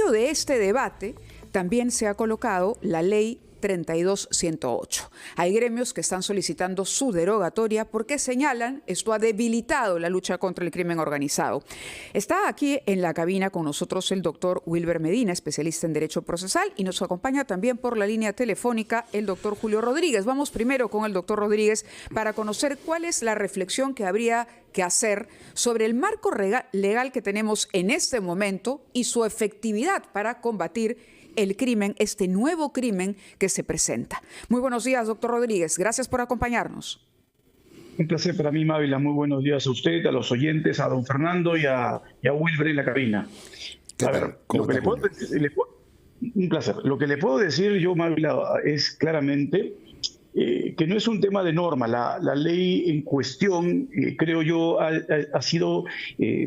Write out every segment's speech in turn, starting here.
medio de este debate también se ha colocado la ley 32108. Hay gremios que están solicitando su derogatoria porque señalan esto ha debilitado la lucha contra el crimen organizado. Está aquí en la cabina con nosotros el doctor Wilber Medina, especialista en Derecho Procesal, y nos acompaña también por la línea telefónica el doctor Julio Rodríguez. Vamos primero con el doctor Rodríguez para conocer cuál es la reflexión que habría que hacer sobre el marco legal que tenemos en este momento y su efectividad para combatir el crimen, este nuevo crimen que se presenta. Muy buenos días, doctor Rodríguez. Gracias por acompañarnos. Un placer para mí, Mávila. Muy buenos días a usted, a los oyentes, a don Fernando y a Wilber en la cabina. A ver, un placer. Lo que le puedo decir yo, Mávila, es claramente que no es un tema de norma. La ley en cuestión, creo yo, ha sido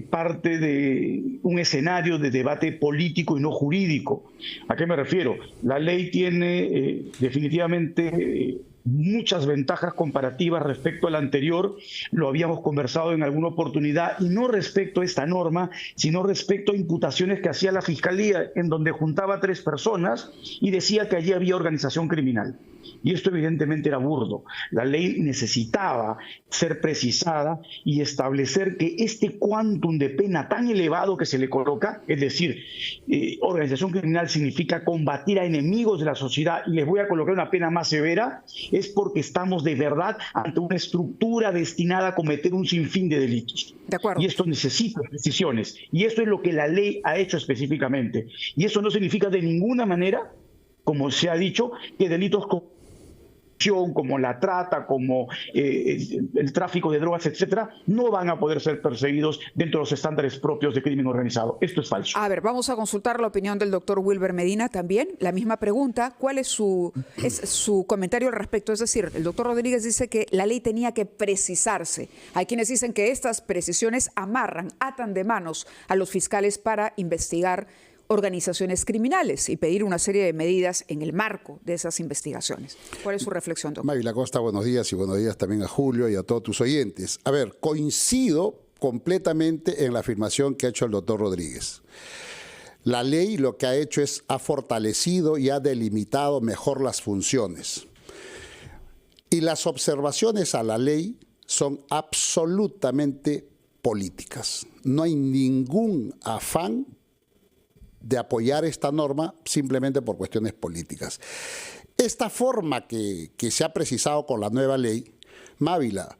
parte de un escenario de debate político y no jurídico. ¿A qué me refiero? La ley tiene definitivamente muchas ventajas comparativas respecto a la anterior, lo habíamos conversado en alguna oportunidad, y no respecto a esta norma, sino respecto a imputaciones que hacía la Fiscalía, en donde juntaba a 3 personas y decía que allí había organización criminal. Y esto evidentemente era burdo. La ley necesitaba ser precisada y establecer que este quantum de pena tan elevado que se le coloca, es decir, organización criminal significa combatir a enemigos de la sociedad y les voy a colocar una pena más severa, es porque estamos de verdad ante una estructura destinada a cometer un sinfín de delitos. De acuerdo. Y esto necesita precisiones. Y esto es lo que la ley ha hecho específicamente. Y eso no significa de ninguna manera, como se ha dicho, que delitos como la trata, como el tráfico de drogas, etcétera, no van a poder ser perseguidos dentro de los estándares propios de crimen organizado. Esto es falso. A ver, vamos a consultar la opinión del doctor Wilber Medina también. La misma pregunta, ¿cuál es su comentario al respecto? Es decir, el doctor Rodríguez dice que la ley tenía que precisarse. Hay quienes dicen que estas precisiones atan de manos a los fiscales para investigar organizaciones criminales y pedir una serie de medidas en el marco de esas investigaciones. ¿Cuál es su reflexión, doctor? Mávila Costa, buenos días y buenos días también a Julio y a todos tus oyentes. A ver, coincido completamente en la afirmación que ha hecho el doctor Rodríguez. La ley lo que ha hecho es ha fortalecido y ha delimitado mejor las funciones. Y las observaciones a la ley son absolutamente políticas. No hay ningún afán de apoyar esta norma simplemente por cuestiones políticas. Esta forma que se ha precisado con la nueva ley, Mávila,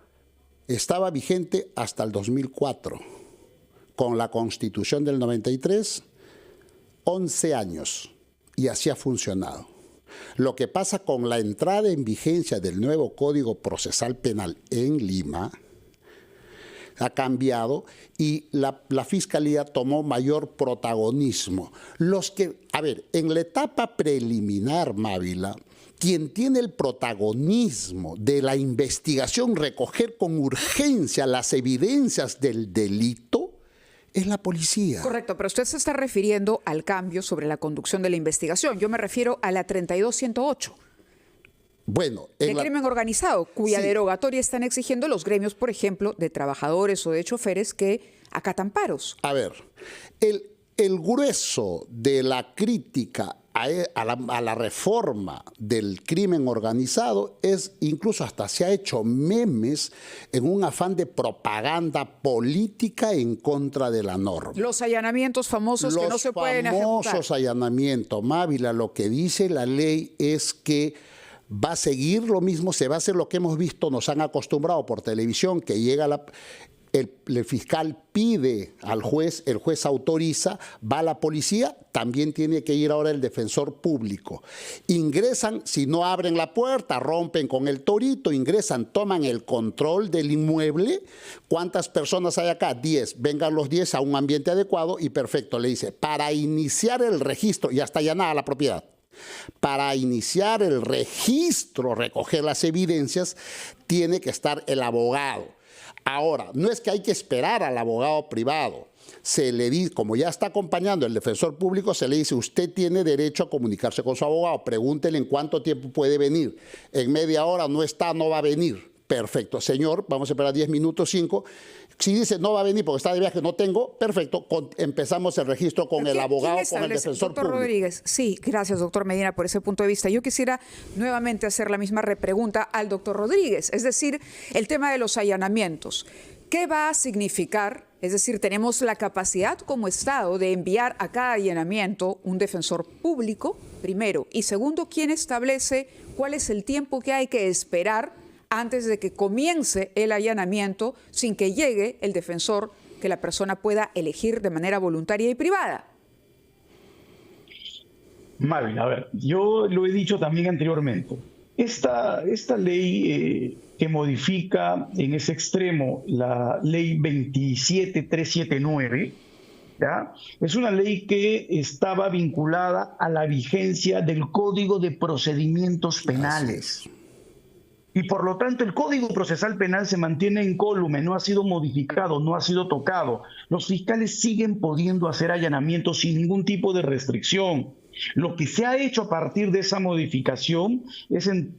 estaba vigente hasta el 2004. Con la Constitución del 93, 11 años, y así ha funcionado. Lo que pasa con la entrada en vigencia del nuevo Código Procesal Penal en Lima ha cambiado y la Fiscalía tomó mayor protagonismo. En la etapa preliminar, Mávila, quien tiene el protagonismo de la investigación, recoger con urgencia las evidencias del delito, es la policía. Correcto, pero usted se está refiriendo al cambio sobre la conducción de la investigación. Yo me refiero a la 32108. Bueno, el crimen organizado, cuya derogatoria están exigiendo los gremios, por ejemplo, de trabajadores o de choferes que acatan paros. A ver, el grueso de la crítica a la reforma del crimen organizado es, incluso hasta se ha hecho memes en un afán de propaganda política en contra de la norma. Los allanamientos famosos que no se pueden ejecutar. Los famosos allanamientos, Mávila, lo que dice la ley es que va a seguir lo mismo, se va a hacer lo que hemos visto, nos han acostumbrado por televisión, que llega el fiscal pide al juez, el juez autoriza, va la policía, también tiene que ir ahora el defensor público. Ingresan, si no abren la puerta, rompen con el torito, ingresan, toman el control del inmueble. ¿Cuántas personas hay acá? 10. Vengan los 10 a un ambiente adecuado y perfecto, le dice, para iniciar el registro, y hasta allanada la propiedad. Para iniciar el registro, recoger las evidencias, tiene que estar el abogado. Ahora, no es que hay que esperar al abogado privado. Se le dice, como ya está acompañando el defensor público, se le dice, usted tiene derecho a comunicarse con su abogado. Pregúntele en cuánto tiempo puede venir. En media hora no está, no va a venir. Perfecto, señor, vamos a esperar 10 minutos, 5. Si dice no va a venir porque está de viaje, no tengo, perfecto, empezamos el registro con el abogado, con el defensor doctor público. Rodríguez, sí, gracias, doctor Medina, por ese punto de vista. Yo quisiera nuevamente hacer la misma repregunta al doctor Rodríguez, es decir, el tema de los allanamientos. ¿Qué va a significar? Es decir, tenemos la capacidad como Estado de enviar a cada allanamiento un defensor público, primero, y segundo, ¿quién establece cuál es el tiempo que hay que esperar antes de que comience el allanamiento sin que llegue el defensor que la persona pueda elegir de manera voluntaria y privada? Marvin, a ver, yo lo he dicho también anteriormente. Esta ley que modifica en ese extremo la ley 27379, ¿ya? Es una ley que estaba vinculada a la vigencia del Código de Procedimientos Penales. Y por lo tanto el Código Procesal Penal se mantiene incólume, no ha sido modificado, no ha sido tocado. Los fiscales siguen pudiendo hacer allanamientos sin ningún tipo de restricción. Lo que se ha hecho a partir de esa modificación es en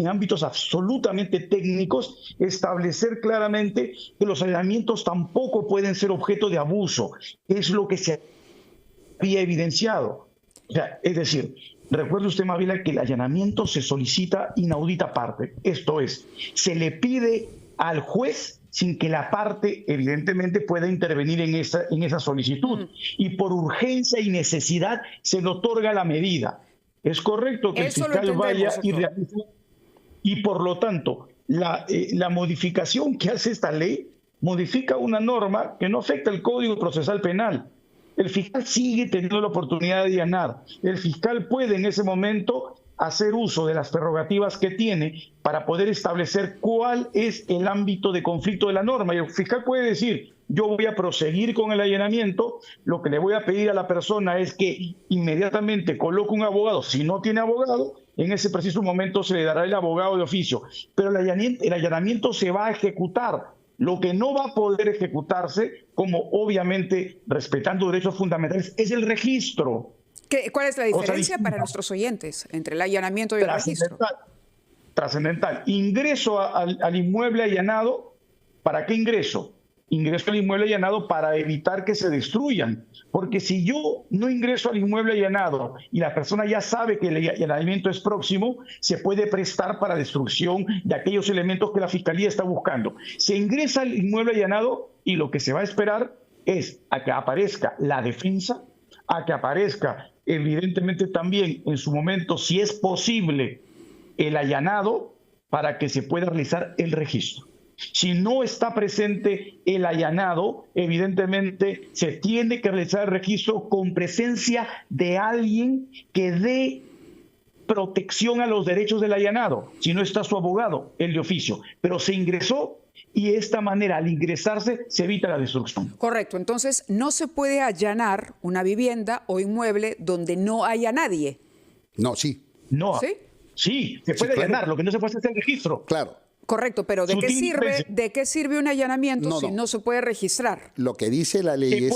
ámbitos absolutamente técnicos establecer claramente que los allanamientos tampoco pueden ser objeto de abuso. Es lo que se había evidenciado. O sea, es decir, recuerde usted, Mávila, que el allanamiento se solicita inaudita parte. Esto es, se le pide al juez sin que la parte evidentemente pueda intervenir en esa solicitud. Y por urgencia y necesidad se le otorga la medida. Es correcto que Eso el fiscal vaya y doctor. realice. Y por lo tanto, la modificación que hace esta ley modifica una norma que no afecta el Código Procesal Penal. El fiscal sigue teniendo la oportunidad de allanar. El fiscal puede en ese momento hacer uso de las prerrogativas que tiene para poder establecer cuál es el ámbito de conflicto de la norma. Y el fiscal puede decir, yo voy a proseguir con el allanamiento, lo que le voy a pedir a la persona es que inmediatamente coloque un abogado. Si no tiene abogado, en ese preciso momento se le dará el abogado de oficio. Pero el allanamiento se va a ejecutar. Lo que no va a poder ejecutarse, como obviamente respetando derechos fundamentales, es el registro. ¿Cuál es la diferencia distinta para nuestros oyentes entre el allanamiento y el registro? Trascendental. Ingreso al inmueble allanado. ¿Para qué ingreso? Ingreso al inmueble allanado para evitar que se destruyan. Porque si yo no ingreso al inmueble allanado y la persona ya sabe que el allanamiento es próximo, se puede prestar para destrucción de aquellos elementos que la Fiscalía está buscando. Se ingresa al inmueble allanado y lo que se va a esperar es a que aparezca la defensa, a que aparezca evidentemente también en su momento, si es posible, el allanado para que se pueda realizar el registro. Si no está presente el allanado, evidentemente se tiene que realizar el registro con presencia de alguien que dé protección a los derechos del allanado. Si no está su abogado, el de oficio. Pero se ingresó y de esta manera, al ingresarse, se evita la destrucción. Correcto. Entonces, no se puede allanar una vivienda o inmueble donde no haya nadie. No, sí. No. ¿Sí? Sí, se puede allanar. Lo que no se puede hacer es el registro. Claro. Correcto, pero ¿de qué sirve un allanamiento si no se puede registrar? Lo que dice la ley es...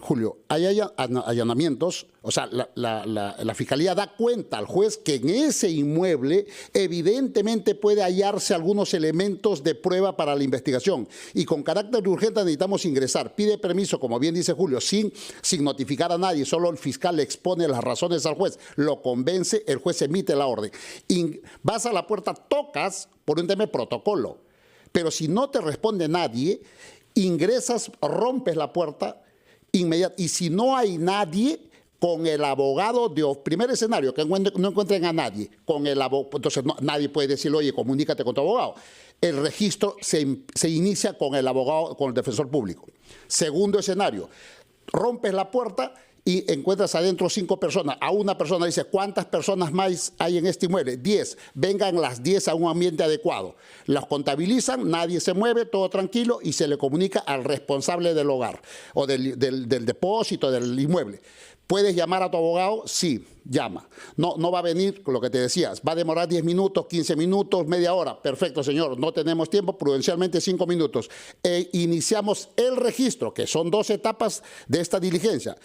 Julio, hay allanamientos, o sea, la Fiscalía da cuenta al juez que en ese inmueble evidentemente puede hallarse algunos elementos de prueba para la investigación y con carácter urgente necesitamos ingresar. Pide permiso, como bien dice Julio, sin notificar a nadie, solo el fiscal le expone las razones al juez, lo convence, el juez emite la orden. Vas a la puerta, tocas por un tema de protocolo, pero si no te responde nadie, ingresas, rompes la puerta inmediatamente. Y si no hay nadie, con el abogado de primer escenario, que no encuentren a nadie, con el abogado, entonces nadie puede decirle, oye, comunícate con tu abogado. El registro se inicia con el abogado, con el defensor público. Segundo escenario, rompes la puerta y encuentras adentro 5 personas. A una persona dice, ¿cuántas personas más hay en este inmueble? 10. Vengan las 10 a un ambiente adecuado. Las contabilizan, nadie se mueve, todo tranquilo y se le comunica al responsable del hogar o del depósito del inmueble. ¿Puedes llamar a tu abogado? Sí, llama. No va a venir, lo que te decías, va a demorar 10 minutos, 15 minutos, media hora. Perfecto, señor, no tenemos tiempo, prudencialmente 5 minutos. Iniciamos el registro, que son 2 etapas de esta diligencia.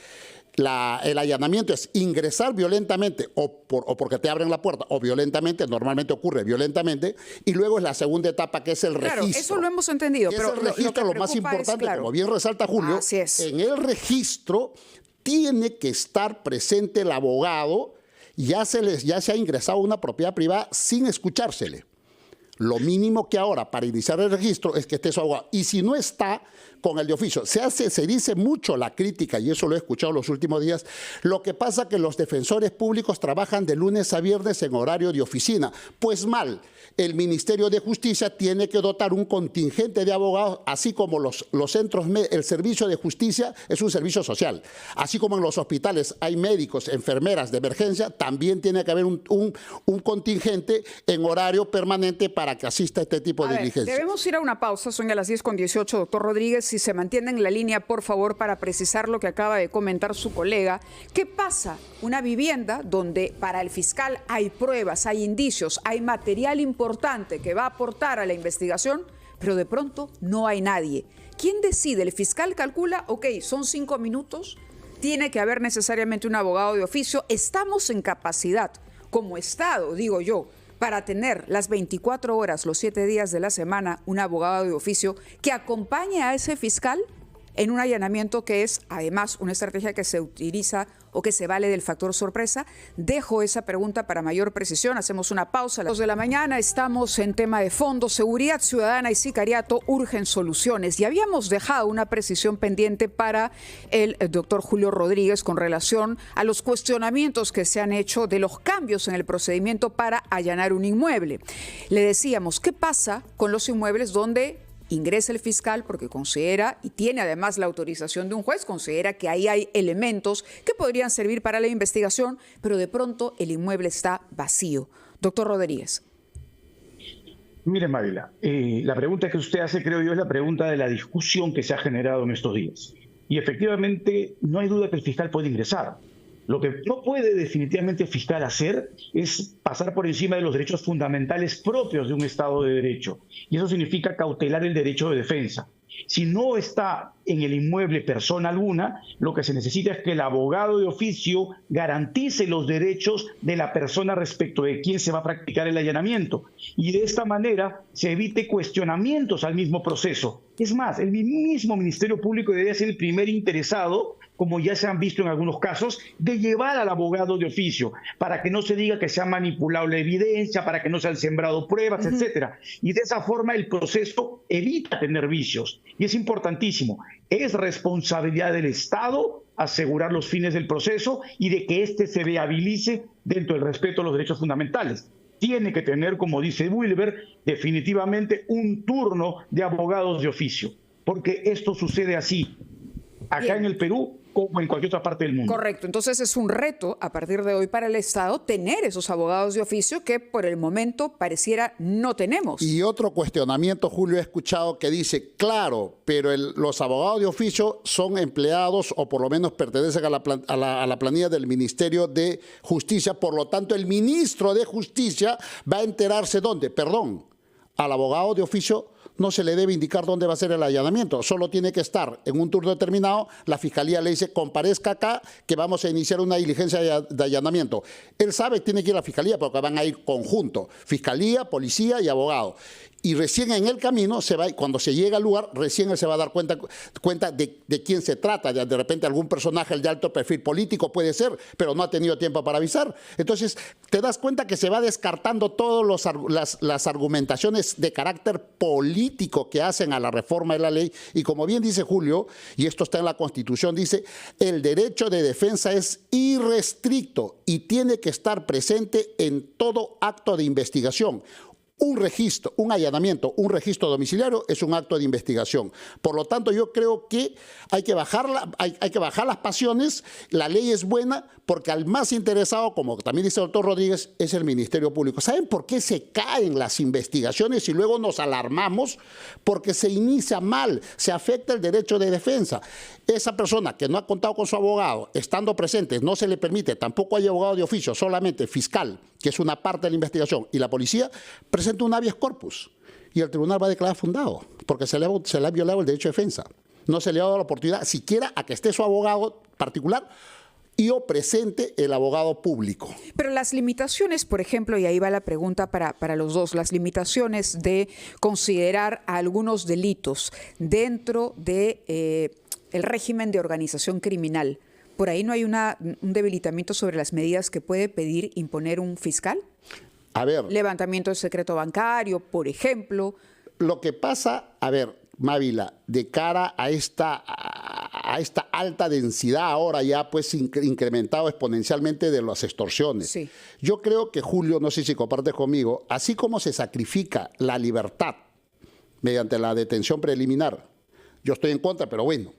el allanamiento es ingresar violentamente o porque te abren la puerta o violentamente, normalmente ocurre violentamente, y luego es la segunda etapa que es el registro. Claro, eso lo hemos entendido. Pero el registro lo más importante, como bien resalta Julio, en el registro tiene que estar presente el abogado, ya se ha ingresado a una propiedad privada sin escuchársele. Lo mínimo que ahora para iniciar el registro es que esté su abogado. Y si no está, con el de oficio. Se dice mucho la crítica, y eso lo he escuchado los últimos días, lo que pasa que los defensores públicos trabajan de lunes a viernes en horario de oficina. Pues mal, el Ministerio de Justicia tiene que dotar un contingente de abogados, así como los centros, el servicio de justicia es un servicio social. Así como en los hospitales hay médicos, enfermeras de emergencia, también tiene que haber un contingente en horario permanente para que asista a este tipo de diligencias. Debemos ir a una pausa, son ya las 10:18, doctor Rodríguez. Si se mantiene en la línea, por favor, para precisar lo que acaba de comentar su colega. ¿Qué pasa? Una vivienda donde para el fiscal hay pruebas, hay indicios, hay material importante que va a aportar a la investigación, pero de pronto no hay nadie. ¿Quién decide? El fiscal calcula, ok, son 5 minutos, tiene que haber necesariamente un abogado de oficio. Estamos en capacidad, como Estado, digo yo, para tener las 24 horas, los 7 días de la semana, un abogado de oficio que acompañe a ese fiscal en un allanamiento que es, además, una estrategia que se utiliza o que se vale del factor sorpresa. Dejo esa pregunta para mayor precisión. Hacemos una pausa a las 2 de la mañana. Estamos en tema de fondo, seguridad ciudadana y sicariato urgen soluciones. Y habíamos dejado una precisión pendiente para el doctor Julio Rodríguez con relación a los cuestionamientos que se han hecho de los cambios en el procedimiento para allanar un inmueble. Le decíamos, ¿qué pasa con los inmuebles donde ingresa el fiscal porque considera, y tiene además la autorización de un juez, considera que ahí hay elementos que podrían servir para la investigación, pero de pronto el inmueble está vacío? Doctor Rodríguez. Mire, Mávila, la pregunta que usted hace, creo yo, es la pregunta de la discusión que se ha generado en estos días. Y efectivamente, no hay duda que el fiscal puede ingresar. Lo que no puede definitivamente el fiscal hacer es pasar por encima de los derechos fundamentales propios de un Estado de Derecho. Y eso significa cautelar el derecho de defensa. Si no está en el inmueble persona alguna, lo que se necesita es que el abogado de oficio garantice los derechos de la persona respecto de quién se va a practicar el allanamiento. Y de esta manera se evite cuestionamientos al mismo proceso. Es más, el mismo Ministerio Público debería ser el primer interesado, como ya se han visto en algunos casos, de llevar al abogado de oficio, para que no se diga que se ha manipulado la evidencia, para que no se han sembrado pruebas, etcétera. Y de esa forma el proceso evita tener vicios. Y es importantísimo, es responsabilidad del Estado asegurar los fines del proceso y de que éste se viabilice dentro del respeto a los derechos fundamentales. Tiene que tener, como dice Wilber, definitivamente un turno de abogados de oficio, porque esto sucede así, acá en el Perú como en cualquier otra parte del mundo. Correcto, entonces es un reto a partir de hoy para el Estado tener esos abogados de oficio que por el momento pareciera no tenemos. Y otro cuestionamiento, Julio, he escuchado que dice, claro, pero los abogados de oficio son empleados o por lo menos pertenecen a la planilla del Ministerio de Justicia, por lo tanto el ministro de Justicia va a enterarse dónde, perdón, al abogado de oficio no se le debe indicar dónde va a ser el allanamiento, solo tiene que estar en un turno determinado, la fiscalía le dice comparezca acá que vamos a iniciar una diligencia de allanamiento. Él sabe que tiene que ir a la fiscalía porque van a ir conjunto, fiscalía, policía y abogado. Y recién en el camino, cuando se llega al lugar, recién él se va a dar cuenta de quién se trata. De repente algún personaje de alto perfil político puede ser, pero no ha tenido tiempo para avisar. Entonces, te das cuenta que se va descartando todas las argumentaciones de carácter político que hacen a la reforma de la ley. Y como bien dice Julio, y esto está en la Constitución, dice, el derecho de defensa es irrestricto y tiene que estar presente en todo acto de investigación. Un registro, un allanamiento, un registro domiciliario es un acto de investigación. Por lo tanto, yo creo que hay que bajar las pasiones. La ley es buena porque al más interesado, como también dice el doctor Rodríguez, es el Ministerio Público. ¿Saben por qué se caen las investigaciones y luego nos alarmamos? Porque se inicia mal, se afecta el derecho de defensa. Esa persona que no ha contado con su abogado, estando presente, no se le permite, tampoco hay abogado de oficio, solamente fiscal, que es una parte de la investigación, y la policía presenta un habeas corpus y el tribunal va a declarar fundado porque se le ha violado el derecho de defensa. No se le ha dado la oportunidad siquiera a que esté su abogado particular y o presente el abogado público. Pero las limitaciones, por ejemplo, y ahí va la pregunta para los dos, las limitaciones de considerar a algunos delitos dentro de el régimen de organización criminal, ¿por ahí no hay un debilitamiento sobre las medidas que puede pedir imponer un fiscal? A ver. Levantamiento del secreto bancario, por ejemplo. Lo que pasa, a ver, Mávila, de cara a esta alta densidad ahora ya pues incrementado exponencialmente de las extorsiones. Sí. Yo creo que, Julio, no sé si compartes conmigo, así como se sacrifica la libertad mediante la detención preliminar, yo estoy en contra, pero bueno,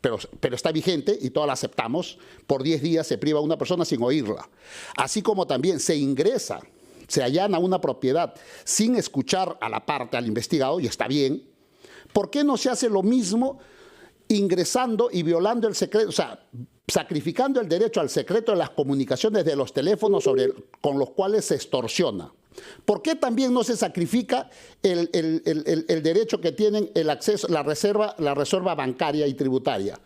pero está vigente y todos la aceptamos, por 10 días se priva a una persona sin oírla. Así como también se ingresa, se allana una propiedad sin escuchar a la parte, al investigado, y está bien. ¿Por qué no se hace lo mismo ingresando y violando el secreto, o sea, sacrificando el derecho al secreto de las comunicaciones de los teléfonos con los cuales se extorsiona? ¿Por qué también no se sacrifica el derecho que tienen el acceso, la reserva bancaria y tributaria?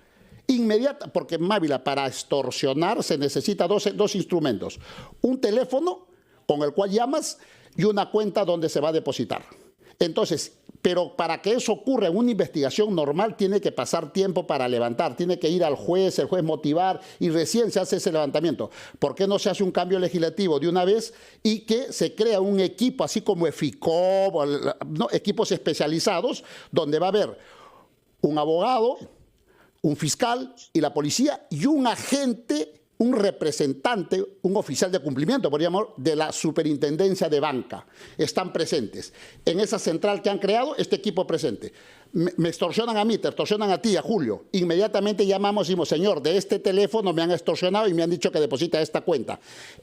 Inmediata, porque Mávila, para extorsionar se necesita dos instrumentos. Un teléfono con el cual llamas y una cuenta donde se va a depositar. Entonces, pero para que eso ocurra en una investigación normal tiene que pasar tiempo para levantar, tiene que ir al juez, el juez motivar y recién se hace ese levantamiento. ¿Por qué no se hace un cambio legislativo de una vez y que se crea un equipo así como EFICOP, ¿no? Equipos especializados donde va a haber un abogado, un fiscal y la policía y un agente, un representante, un oficial de cumplimiento, podríamos llamar, de la superintendencia de banca. Están presentes. En esa central que han creado, este equipo presente. Me extorsionan a mí, te extorsionan a ti, a Julio. Inmediatamente llamamos y decimos, señor, de este teléfono me han extorsionado y me han dicho que deposita esta cuenta.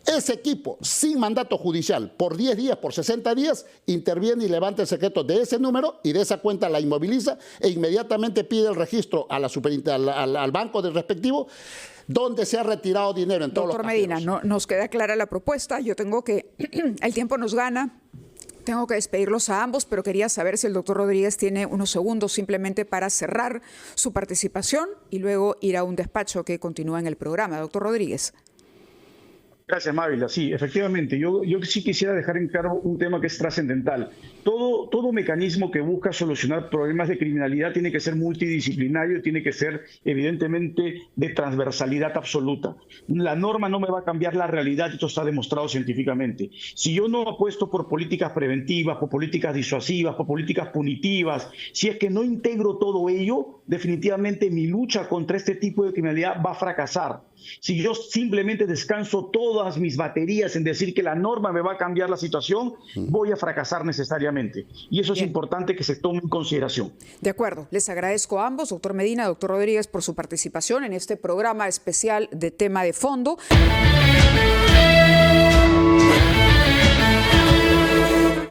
Ese equipo, sin mandato judicial, por 10 días, por 60 días, interviene y levanta el secreto de ese número y de esa cuenta la inmoviliza e inmediatamente pide el registro a la al banco del respectivo, donde se ha retirado dinero en todos los cajeros. Doctor Medina, nos queda clara la propuesta. Yo tengo que, el tiempo nos gana, tengo que despedirlos a ambos, pero quería saber si el doctor Rodríguez tiene unos segundos simplemente para cerrar su participación y luego ir a un despacho que continúa en el programa. Doctor Rodríguez. Gracias, Mávila. Sí, efectivamente. Yo sí quisiera dejar en claro un tema que es trascendental. Todo mecanismo que busca solucionar problemas de criminalidad tiene que ser multidisciplinario, tiene que ser evidentemente de transversalidad absoluta. La norma no me va a cambiar la realidad, esto está demostrado científicamente. Si yo no apuesto por políticas preventivas, por políticas disuasivas, por políticas punitivas, si es que no integro todo ello, definitivamente mi lucha contra este tipo de criminalidad va a fracasar. Si yo simplemente descanso todas mis baterías en decir que la norma me va a cambiar la situación, voy a fracasar necesariamente. Y eso es importante que se tome en consideración. De acuerdo. Les agradezco a ambos, doctor Medina, doctor Rodríguez, por su participación en este programa especial de tema de fondo.